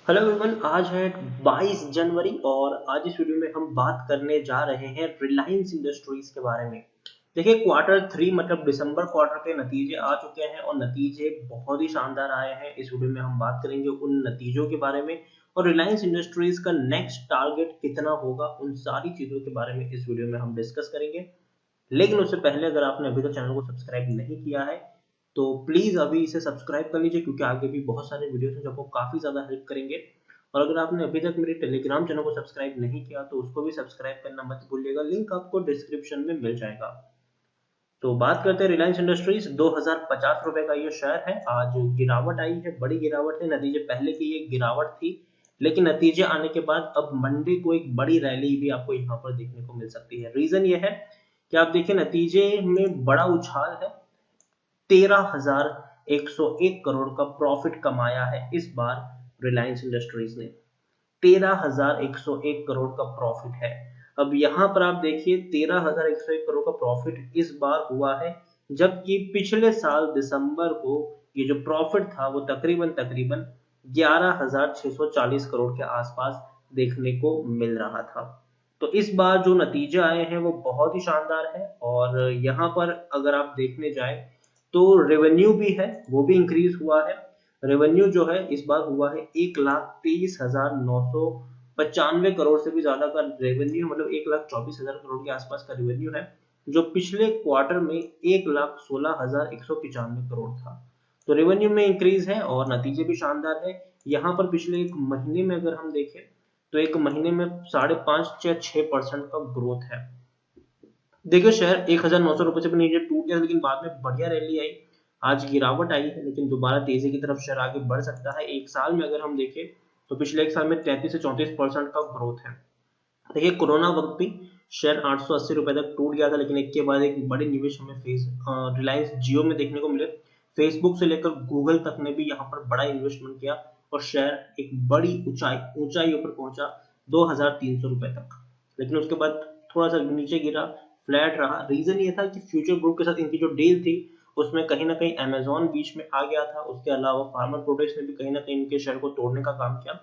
Hello everyone, आज है 22 जनवरी और आज इस वीडियो में हम बात करने जा रहे हैं रिलायंस इंडस्ट्रीज के बारे में। देखिए, क्वार्टर थ्री मतलब दिसंबर क्वार्टर के नतीजे आ चुके हैं और नतीजे बहुत ही शानदार आए हैं। इस वीडियो में हम बात करेंगे उन नतीजों के बारे में और रिलायंस इंडस्ट्रीज का नेक्स्ट टारगेट कितना होगा, उन सारी चीजों के बारे में इस वीडियो में हम डिस्कस करेंगे। लेकिन उससे पहले अगर आपने अभी तक चैनल को सब्सक्राइब नहीं किया है तो प्लीज अभी इसे सब्सक्राइब कर लीजिए, क्योंकि आगे भी बहुत सारे वीडियोस हैं जो आपको काफी ज्यादा हेल्प करेंगे। और अगर आपने अभी तक मेरे टेलीग्राम चैनल को सब्सक्राइब नहीं किया तो उसको भी सब्सक्राइब करना मत भूलिएगा, लिंक आपको डिस्क्रिप्शन में मिल जाएगा। तो बात करते हैं रिलायंस इंडस्ट्रीज। 2050 रुपए का ये शेयर है। आज गिरावट आई है, बड़ी गिरावट है। नतीजे पहले की ये गिरावट थी, लेकिन नतीजे आने के बाद अब मंडे को एक बड़ी रैली भी आपको यहाँ पर देखने को मिल सकती है। रीजन ये है कि आप देखिए नतीजे में बड़ा उछाल है। 13,101 करोड़ का प्रॉफिट कमाया है इस बार रिलायंस इंडस्ट्रीज ने। 13,101 करोड़ का प्रॉफिट है। अब यहां पर आप देखिए 13,101 करोड़ का प्रॉफिट इस बार हुआ है, जबकि पिछले साल दिसंबर को ये जो प्रॉफिट था वो तकरीबन तकरीबन 11,640 करोड़ के आसपास देखने को मिल रहा था। तो इस बार जो नतीजे आए हैं वो बहुत ही शानदार है। और यहाँ पर अगर आप देखने जाए तो रेवेन्यू भी है, वो भी इंक्रीज हुआ है। रेवेन्यू जो है इस बार हुआ है 1,23,995 करोड़ से भी ज्यादा का रेवेन्यू, मतलब 1,24,000 करोड़ के आसपास का रेवेन्यू है, जो पिछले क्वार्टर में 1,16,195 करोड़ था। तो रेवेन्यू में इंक्रीज है और नतीजे भी शानदार है। यहाँ पर पिछले एक महीने में अगर हम देखें तो एक महीने में 5.5 या 6% का ग्रोथ है। देखिए, शेयर 1,900 रुपए से भी नीचे टूट गया, लेकिन बाद में बढ़िया रैली आई। आज गिरावट आई है, लेकिन दोबारा तेजी की तरफ शेयर आगे बढ़ सकता है। एक साल में अगर हम देखें तो पिछले एक साल में 33 से 34% का ग्रोथ है। देखिए, कोरोना वक्त भी शेयर 880 रुपए तक टूट गया था, लेकिन एक के बाद एक बड़े निवेश हमें रिलायंस जियो में देखने को मिले। फेसबुक से लेकर गूगल तक ने भी यहाँ पर बड़ा इन्वेस्टमेंट किया और शेयर एक बड़ी ऊंचाई ऊपर पहुंचा 2,300 रुपए तक। लेकिन उसके बाद थोड़ा सा नीचे गिरा, फ्लैट रहा। रीजन ये था कि फ्यूचर ग्रुप के साथ इनकी जो डील थी उसमें कहीं ना कहीं अमेजोन बीच में आ गया था। उसके अलावा फार्मर प्रोडक्ट्स ने भी कहीं ना कहीं इनके शेयर को तोड़ने का काम किया।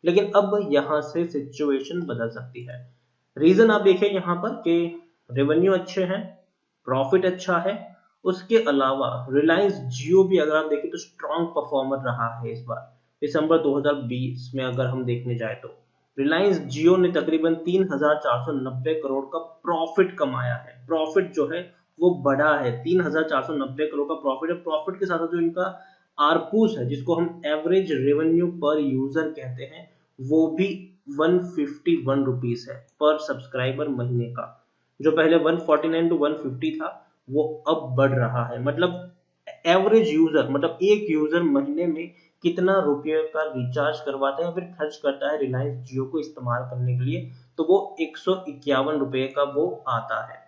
लेकिन अब यहां से सिचुएशन बदल सकती है। रीजन आप देखिए यहाँ पर कि रेवेन्यू अच्छे हैं, प्रॉफिट अच्छा है। उसके अलावा रिलायंस जियो भी अगर आप देखें तो स्ट्रॉन्ग परफॉर्मर रहा है इस बार। दिसंबर 2020 में अगर हम देखने जाए तो रिलायंस जियो ने तकरीबन 3,490 करोड़ का प्रॉफिट कमाया है। प्रॉफिट जो है वो बढ़ा है, 3,490 करोड़ का प्रॉफिट है। प्रॉफिट के साथ जो इनका आरपूस है, जिसको हम एवरेज रेवेन्यू पर यूजर कहते हैं, वो भी 151 रुपीस है पर सब्सक्राइबर महीने का। जो पहले 149 टू 150 था, वो अब बढ़ रहा है। मतलब एवरेज यूजर, मतलब एक यूजर महीने में कितना रुपये का रिचार्ज करवाता है या फिर खर्च करता है रिलायंस जियो को इस्तेमाल करने के लिए, तो वो 151 रुपये का वो आता है।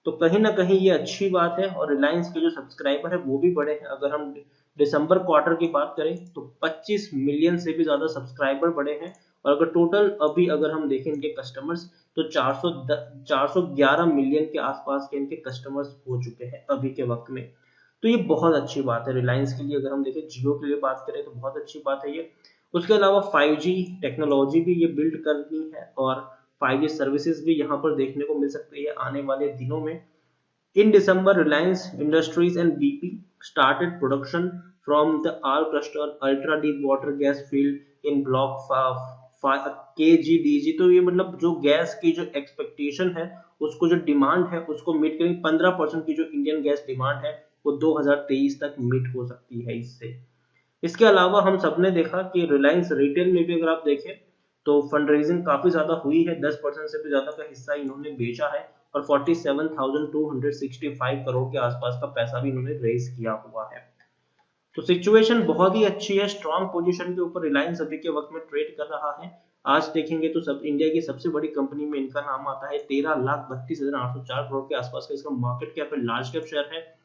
तो कहीं ना कहीं ये अच्छी बात है और रिलायंस के जो सब्सक्राइबर है वो भी बढ़े हैं। अगर हम दिसंबर क्वार्टर की बात करें तो 25 मिलियन से भी ज्यादा सब्सक्राइबर बढ़े हैं। और अगर टोटल अभी अगर हम देखें इनके कस्टमर्स तो 411 मिलियन के आसपास के इनके कस्टमर्स हो चुके हैं अभी के वक्त में। तो ये बहुत अच्छी बात है रिलायंस के लिए। अगर हम देखें जियो के लिए बात करें तो बहुत अच्छी बात है ये। उसके अलावा 5G टेक्नोलॉजी भी ये बिल्ड करनी है और 5G सर्विसेज भी यहाँ पर देखने को मिल सकती है आने वाले दिनों में। In December, Reliance Industries and BP started production from the Al Cluster Ultra Deep Water Gas Field in Block KGDG। तो ये मतलब जो गैस की जो एक्सपेक्टेशन है, उसको जो डिमांड है उसको मीट करेंगे। 15% की जो इंडियन गैस डिमांड है वो 2023 तक मीट हो सकती है इससे। इसके अलावा हम सबने देखा कि रिलायंस रिटेल में भी अगर आप देखें तो फंड रेजिंग काफी ज्यादा हुई है। 10% से भी ज्यादा का हिस्सा इन्होंने बेचा है और 47,265 करोड़ के आसपास का पैसा भी इन्होंने रेज किया हुआ है। तो सिचुएशन बहुत ही अच्छी है। स्ट्रॉन्ग पोजीशन के ऊपर रिलायंस अभी के वक्त में ट्रेड कर रहा है। आज देखेंगे तो सब इंडिया की सबसे बड़ी कंपनी में इनका नाम आता है। 13,32,804 करोड़ के आसपास का इसका मार्केट कैप है। लार्ज कैप शेयर है।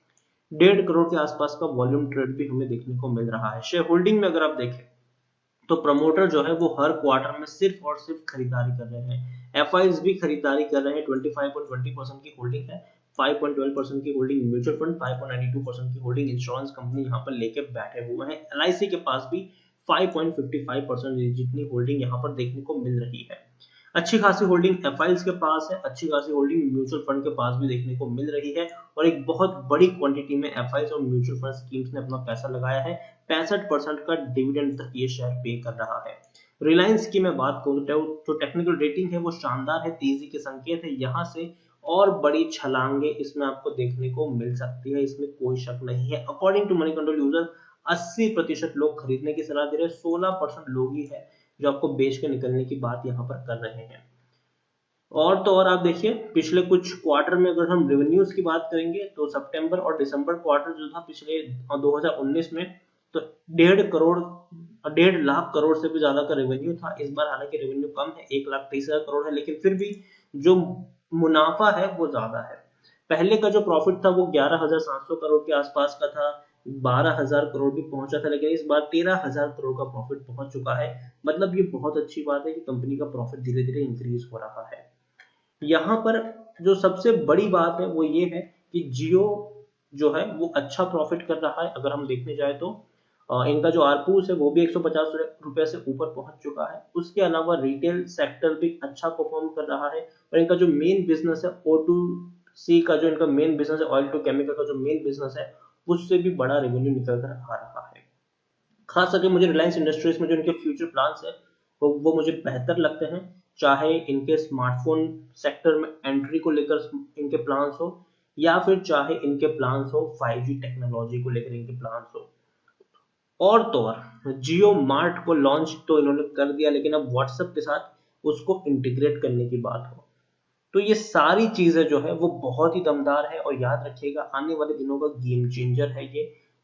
1.5 करोड़ के आसपास का वॉल्यूम ट्रेड भी हमें देखने को मिल रहा है। शेयर होल्डिंग में अगर आप देखें तो प्रमोटर जो है वो हर क्वार्टर में सिर्फ और सिर्फ खरीदारी कर रहे हैं। एफआईज भी खरीदारी कर रहे हैं। 25.20% की होल्डिंग है। 5.12% की होल्डिंग म्यूचुअल फंड, 5.92% की होल्डिंग इंश्योरेंस कंपनी यहाँ पर लेके बैठे हुए हैं। एलआईसी के पास भी 5.55% जितनी होल्डिंग यहाँ पर देखने को मिल रही है। अच्छी खासी होल्डिंग एफआईज के पास है, अच्छी खासी होल्डिंग म्यूचुअल फंड के पास भी देखने को मिल रही है, और एक बहुत बड़ी क्वांटिटी में एफआईज और म्यूचुअल फंड स्कीम्स ने अपना पैसा लगाया है। 65% का डिविडेंड तक ये शेयर पे कर रहा है। रिलायंस की मैं बात करूं तो जो टेक्निकल रेटिंग है वो शानदार है, तेजी के संकेत है, यहाँ से और बड़ी छलांगे इसमें आपको देखने को मिल सकती है, इसमें कोई शक नहीं है। According to Moneycontrol user 80% लोग खरीदने की सलाह दे रहे हैं, 16% लोग ही है जो आपको बेच के निकलने की बात यहाँ पर कर रहे हैं। और तो और आप देखिए पिछले कुछ क्वार्टर में अगर हम रेवेन्यूज की बात करेंगे तो सितंबर और दिसंबर क्वार्टर जो था पिछले 2019 में, तो 1.5 लाख करोड़ से भी ज्यादा का रेवेन्यू था। इस बार हालांकि रेवेन्यू कम है, 1,30,000 करोड़ है, लेकिन फिर भी जो मुनाफा है वो ज्यादा है। पहले का जो प्रॉफिट था वो 11,700 करोड़ के आसपास का था, 12,000 करोड़ भी पहुंचा था, लेकिन इस बार 13,000 करोड़ का प्रॉफिट पहुंच चुका है। मतलब ये बहुत अच्छी बात है कि कंपनी का प्रॉफिट धीरे धीरे इंक्रीज हो रहा है। यहाँ पर जो सबसे बड़ी बात है वो ये है कि जियो जो है वो अच्छा प्रॉफिट कर रहा है। अगर हम देखने जाए तो इनका जो आरपूस है वो भी 150 रुपए से ऊपर पहुंच चुका है। उसके अलावा रिटेल सेक्टर भी अच्छा परफॉर्म कर रहा है, और इनका जो मेन बिजनेस है O2C का, जो इनका मेन बिजनेस है ऑयल टू केमिकल का जो मेन बिजनेस है, उससे भी बड़ा रेवेन्यू निकल कर आ रहा है। खास करके मुझे रिलायंस इंडस्ट्रीज में जो इनके फ्यूचर प्लान्स है वो मुझे बेहतर लगते हैं, चाहे इनके स्मार्टफोन सेक्टर में एंट्री को लेकर इनके प्लान्स हो, या फिर चाहे इनके प्लान्स हो 5G टेक्नोलॉजी को लेकर इनके प्लान्स हो। और तो और जियो मार्ट को लॉन्च तो इन्होंने कर दिया, लेकिन अब व्हाट्सएप के साथ उसको इंटीग्रेट करने की बात हो, तो ये सारी चीजें जो है वो बहुत ही दमदार है, और याद रखिएगा आने वाले दिनों का गेम चेंजर है ये।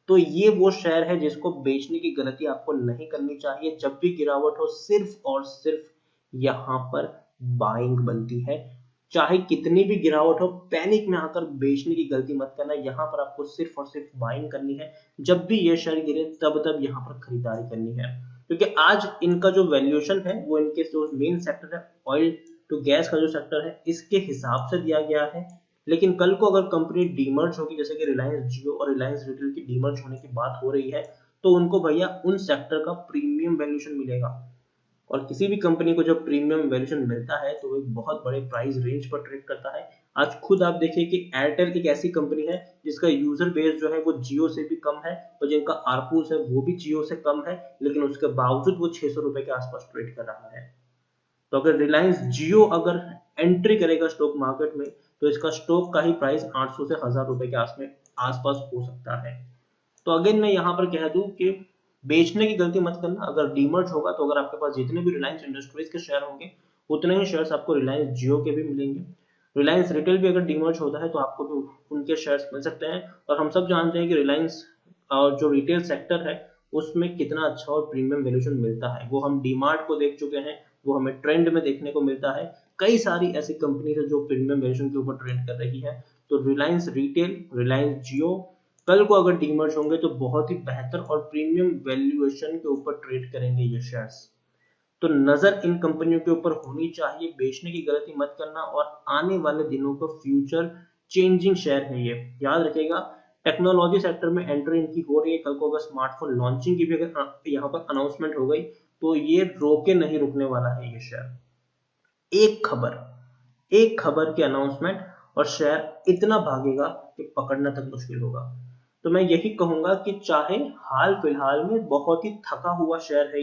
तो ये वो शेयर है जिसको बेचने की गलती आपको नहीं करनी चाहिए। जब भी गिरावट हो सिर्फ और सिर्फ यहाँ पर बाइंग बनती है, चाहे कितनी भी गिरावट हो, पैनिक में आकर बेचने की गलती मत करना। यहाँ पर आपको सिर्फ और सिर्फ बाइंग करनी है, जब भी ये शेयर गिरे तब तब यहाँ पर खरीदारी करनी है, क्योंकि आज इनका जो वैल्यूएशन है वो इनके जो मेन सेक्टर है ऑयल तो गैस का जो सेक्टर है इसके हिसाब से दिया गया है। लेकिन कल को अगर कंपनी डीमर्ज होगी, जैसे कि रिलायंस जियो और रिलायंस रिटेल की डीमर्ज होने की बात हो रही है, तो उनको भैया उन सेक्टर का प्रीमियम वैल्यूएशन मिलेगा। और किसी भी कंपनी को जब प्रीमियम वैल्यूएशन मिलता है तो वो एक बहुत बड़े प्राइस रेंज पर ट्रेड करता है। आज खुद आप देखिए कि एयरटेल एक ऐसी कंपनी है जिसका यूजर बेस जो है वो जियो से भी कम है, और जिनका आरपूस है वो भी जियो से कम है, लेकिन उसके बावजूद वो 600 रुपए के आसपास ट्रेड कर रहा है। तो अगर रिलायंस जियो अगर एंट्री करेगा स्टॉक मार्केट में, तो इसका स्टॉक का ही प्राइस 800 से 1000 रुपए के आसपास हो सकता है। तो अगेन मैं यहाँ पर कह दूं कि बेचने की गलती मत करना। अगर डीमर्ज होगा तो अगर आपके पास जितने भी रिलायंस इंडस्ट्रीज के शेयर होंगे उतने ही शेयर्स आपको रिलायंस जियो के भी मिलेंगे। रिलायंस रिटेल भी अगर डीमर्ज होता है तो आपको भी उनके शेयर्स मिल सकते हैं। और हम सब जानते हैं कि रिलायंस और जो रिटेल सेक्टर है उसमें कितना अच्छा और प्रीमियम वैल्यूएशन मिलता है, वो हम डीमार्ट को देख चुके हैं, वो हमें ट्रेंड में देखने को मिलता है। कई सारी ऐसी कंपनी है जो प्रीमियम वैल्यूएशन के ऊपर ट्रेंड कर रही है। तो रिलायंस रिटेल, रिलायंस जियो कल को अगर डीमर्ज होंगे तो बहुत ही बेहतर और प्रीमियम वैल्यूएशन के ऊपर ट्रेड करेंगे ये शेयर्स। तो नजर इन कंपनियों के ऊपर होनी चाहिए, बेचने की गलती मत करना, और आने वाले दिनों का फ्यूचर चेंजिंग शेयर है ये, याद रखिएगा। टेक्नोलॉजी सेक्टर में एंट्री इनकी हो रही है, कल को अगर स्मार्टफोन लॉन्चिंग की भी अगर यहाँ पर अनाउंसमेंट हो गई तो ये रोके नहीं रुकने वाला है ये शेयर। एक खबर की अनाउंसमेंट और शेयर इतना भागेगा कि पकड़ना तक मुश्किल होगा। तो मैं यही कहूंगा कि चाहे हाल फिलहाल में बहुत ही थका हुआ शेयर है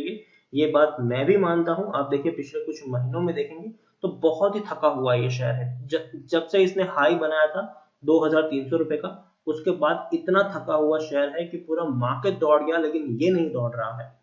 ये बात मैं भी मानता हूं। आप देखिए पिछले कुछ महीनों में देखेंगे तो बहुत ही थका हुआ ये शेयर है। जब से इसने हाई बनाया था 2300 रुपए का, उसके बाद इतना थका हुआ शेयर है कि पूरा मार्केट दौड़ गया, लेकिन ये नहीं दौड़ रहा है।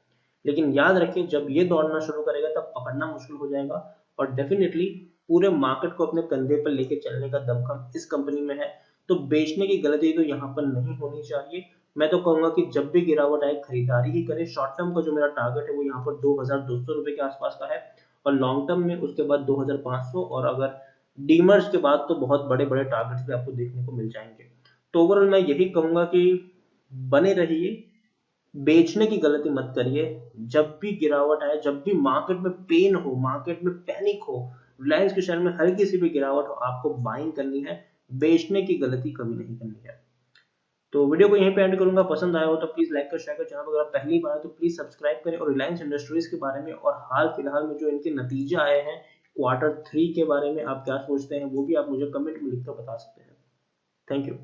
लेकिन याद रखिए जब ये दौड़ना शुरू करेगा तब पकड़ना मुश्किल हो जाएगा, और डेफिनेटली पूरे मार्केट को अपने कंधे पर लेके चलने का दमखम इस कंपनी में है। तो बेचने की गलती तो यहाँ पर नहीं होनी चाहिए। मैं तो कहूंगा कि जब भी गिरावट आए खरीदारी ही करें। शॉर्ट टर्म का जो मेरा टारगेट है वो यहाँ पर 2200 रुपए के आसपास का है, और लॉन्ग टर्म में उसके बाद 2500, और अगर डीमर्स के बाद तो बहुत बड़े बड़े टारगेट्स भी आपको देखने को मिल जाएंगे। तो ओवरऑल मैं यही कहूंगा कि बने रहिए, बेचने की गलती मत करिए। जब भी गिरावट आए, जब भी मार्केट में पेन हो, मार्केट में पैनिक हो, रिलायंस के शेयर में हल्की सी भी गिरावट हो, आपको बाइंग करनी है, बेचने की गलती कभी नहीं करनी है। तो वीडियो को यहीं पे एंड करूंगा। पसंद आया हो तो प्लीज लाइक कर, शेयर कर, चैनल पर अगर पहली बार है तो प्लीज सब्सक्राइब करें। और रिलायंस इंडस्ट्रीज के बारे में और हाल फिलहाल में जो इनके नतीजे आए हैं Q3 के बारे में आप क्या सोचते हैं वो भी आप मुझे कमेंट में लिखकर बता सकते हैं। Thank you.